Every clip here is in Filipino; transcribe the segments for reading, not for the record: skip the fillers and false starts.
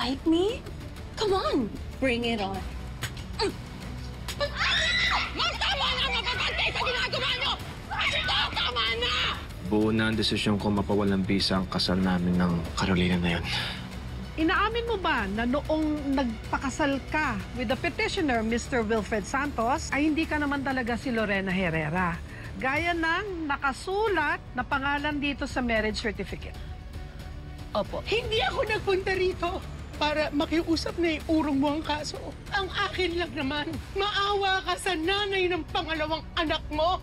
fight me? Come on! Bring it on. Magtama na mapapantay sa ginagawa nyo! Ito, tama na! Buo na ang desisyon ko mapawalang bisa ang kasal namin ng Carolina na yun. Inaamin mo ba na noong nagpakasal ka with the petitioner, Mr. Wilfred Santos, ay hindi ka naman talaga si Lorena Herrera? Gaya ng nakasulat na pangalan dito sa marriage certificate. Opo. Hindi ako nagpunta rito para makiusap na iurong mo ang kaso. Ang akin lang naman, maawa ka sa nanay ng pangalawang anak mo.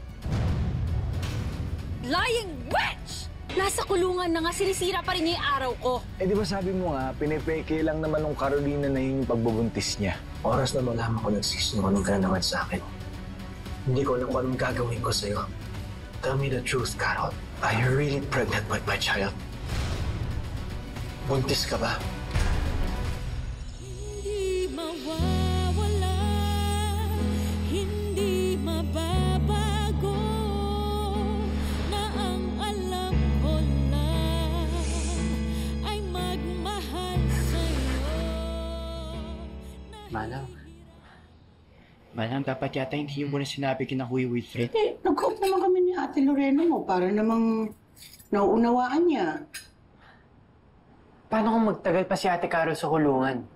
Lying witch! Nasa kulungan na nga, sinisira pa rin niya yung araw ko. Eh di ba sabi mo nga, pinipeke lang naman ng Carolina na yun yung pagbubuntis niya. Oras na malaman ko nagsisinungaling ka na naman sa akin. Hindi ko alam kung anong gagawin ko sa'yo. Tell me the truth, Carol. Are you really pregnant with my child? Buntis ka ba? Hindi mawawala, hindi mababago, na ang alam ko lang ay magmahal sa'yo. Manang, dapat yata hindi mo na sinabi kina Kuya Wilfred. Nag-cook naman kami ni Ate Lorena mo para namang nauunawaan niya. Paano kung magtagal pa si Ate Carol sa kulungan?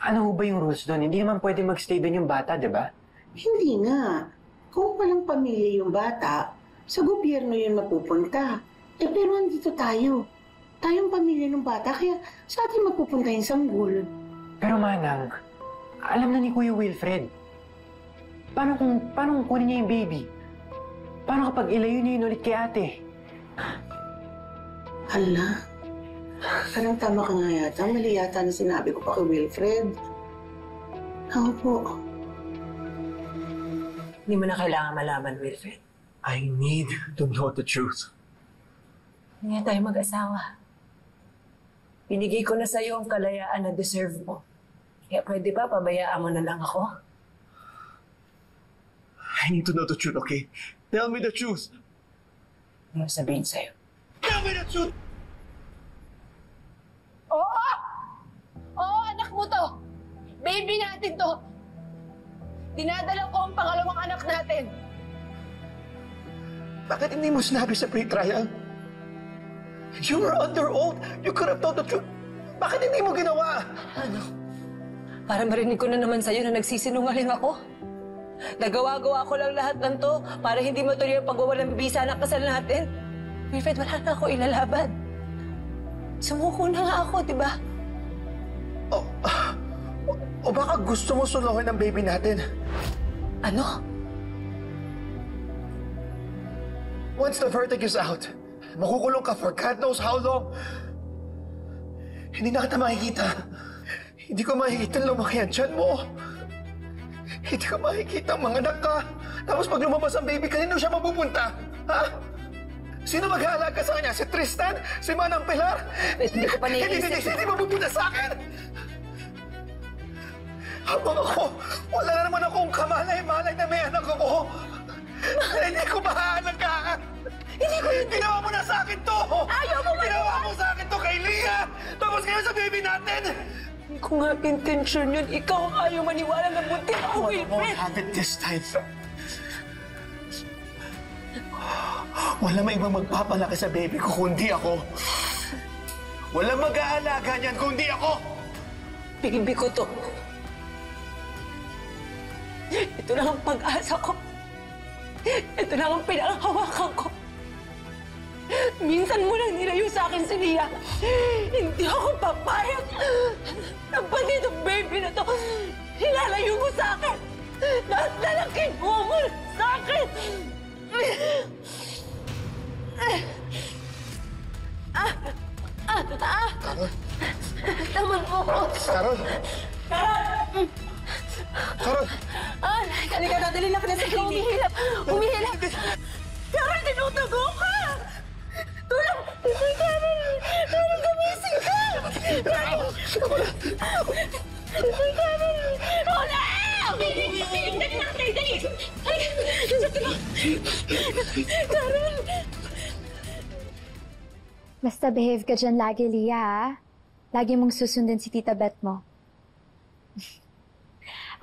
Ano ba yung rules doon? Hindi naman pwede magstay doon yung bata, di ba? Hindi nga. Kung walang pamilya yung bata, sa gobyerno yun mapupunta. Eh pero andito tayo. Tayong pamilya ng bata, kaya sa atin mapupunta yung sanggol. Pero Manang, alam na ni Kuya Wilfred. Paano kung kunin niya yung baby? Paano kapag ilayo niya yun ulit kay ate? Hala, parang tama ka nga yata. Mali yata na sinabi ko pa kay Wilfred. Ako po. Hindi mo na kailangan malaman, Wilfred. I need to know the truth. Hindi tayo mag-asawa. Binigay ko na sa'yo ang kalayaan na deserve mo. Kaya pwede ba pabayaan mo na lang ako? I need to know the truth, okay? Tell me the truth. Ano sabihin sa'yo? Tell me the truth! Oo! Oo, anak mo to! Baby natin to! Dinadala ko ang pangalawang anak natin! Bakit hindi mo sinabi sa pre-trial? You were under oath. You could have told the truth. Bakit hindi mo ginawa? Ano? Para marinig ko na naman sa'yo na nagsisinungaling ako. Nagawa-gawa ko lang lahat ng to para hindi matuloy ang pagwawalang bisa ng kasal natin. Wilfred, wala na ako ilalaban. Sumuko na nga ako, di ba? O baka gusto mo suluhin ang baby natin? Ano? Once the verdict is out, makukulong ka for God knows how long. Hindi na kita makikita. Hindi ko makikita lumaki ang tiyan mo. Hindi ko makikita ang mga anak ka. Tapos pag lumabas ang baby, kanino siya mapupunta? Ha? Sino mag-aalaga sa kanya? Si Tristan? Si Manang Pilar? Hindi ko pa naiisip. Hindi mapupunta sa akin! Habang ako, wala na naman akong kamalay-malay na may anak ako. Hindi ko mahaalagaan. Hindi ko yun. Ginawa mo na sa akin to! Ayaw mo Ginawa mo sa akin to kay Leah! Tapos ngayon sa baby natin! Hindi ko nga intention yun. Ikaw ang ayaw maniwala na buntis ako, I won't have it this time. Wala may ibang magpapalaki sa baby ko kundi ako. Walang mag-aalaga niyan kundi ako. Baby ko to. Ito lang ang pag-asa ko. Ito lang ang pinanghawakan ko. Minsan mo lang nilayo sa akin si Leah. Hindi ako papayag na pati itong baby na to hilalayo mo sa akin. Lahat na lang kinuha sa akin. Carol? Tama po ko! Carol? Carol? Halika na, dali lang ka na sa clinic. Humihilap! Humihilap! Carol, tinutago ka! Tulong! Carol! Carol, gumising ka! Carol! Carol! Hola! Dali lang, dali! Carol! Basta behave ka dyan lagi, Leah, ha? lagi mong susundin si Tita Beth mo.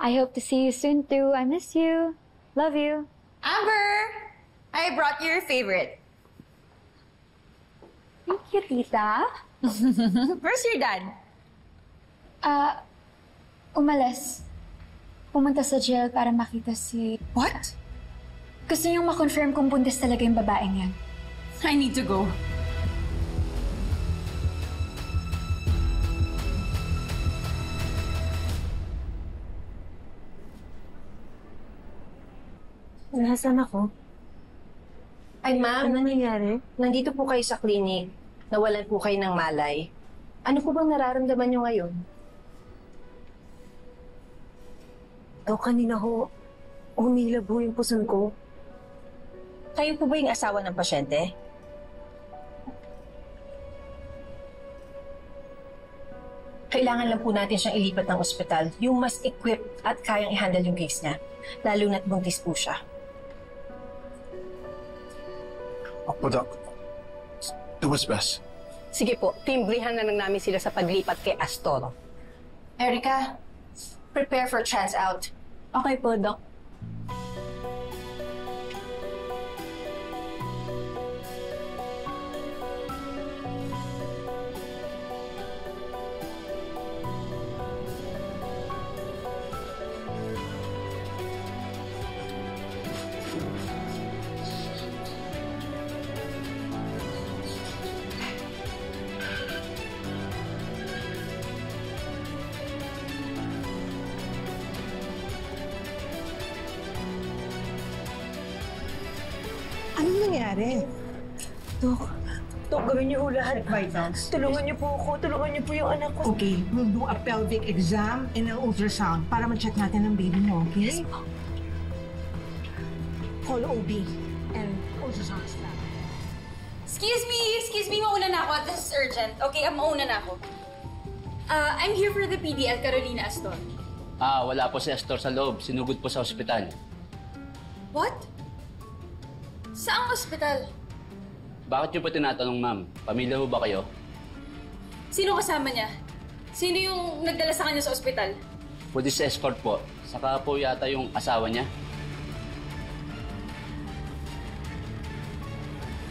I hope to see you soon too. I miss you. Love you. Amber! I brought you your favorite. Thank you, Tita. Where's your dad? Umalis. Pumunta sa jail para makita si... What? Gusto niyong makonfirm kung buntis talaga yung babaeng yan. I need to go. Nasaan ako? Ay, ma'am. Ano nangyayari? Nandito po kayo sa clinic. Nawalan po kayo ng malay. Ano po bang nararamdaman nyo ngayon? Kanina ho, humilab ho yung puson ko. Kayo po ba yung asawa ng pasyente? Kailangan lang po natin siyang ilipat ng ospital. Yung mas equipped at kayang i-handle yung case niya. Lalo na't buntis po siya. Opo, Doc. Do what's best. Sige po, timbrihan na lang namin sila sa paglipat kay Astoro. Erica, prepare for trans out. Okay po, Doc. Anong nangyari? Dok, gawin niyo ho lahat. Vitals. Tulungan niyo po ako. Tulungan niyo po yung anak ko. Okay, we'll do a pelvic exam and an ultrasound para ma-check natin ang baby mo, okay? Yes po. Call OB and ultrasound staff. Excuse me, mauna na ako. This is urgent. Okay, mauna na ako. I'm here for the PDL, Carolina Astor. Wala po si Astor sa loob. Sinugod po sa ospital. What? Saang ospital? Bakit niyo po tinatanong, ma'am? Pamilya ho ba kayo? Sino kasama niya? Sino yung nagdala sa kanya sa ospital? Police escort po. Saka po yata yung asawa niya.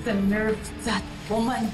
The nerve of that woman.